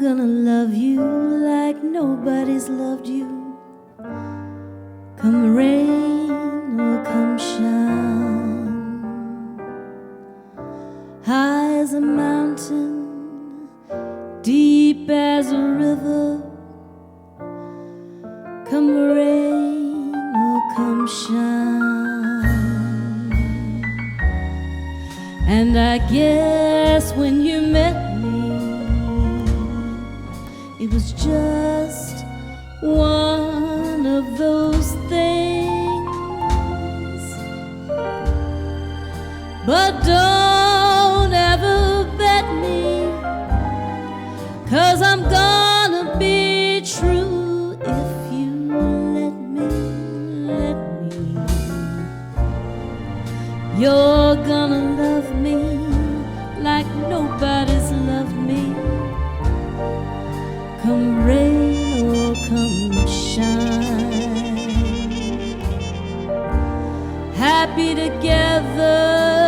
gonna love you like nobody's loved you. Come rain or come shine, high as a mountain, deep as a river. Come rain or come shine. And I guess when you met me, it was just one of those things. But don't ever bet me, 'cause I'm gonna be true if you let me. You're gonna love me like nobody's loved me. Come rain or come shine, happy together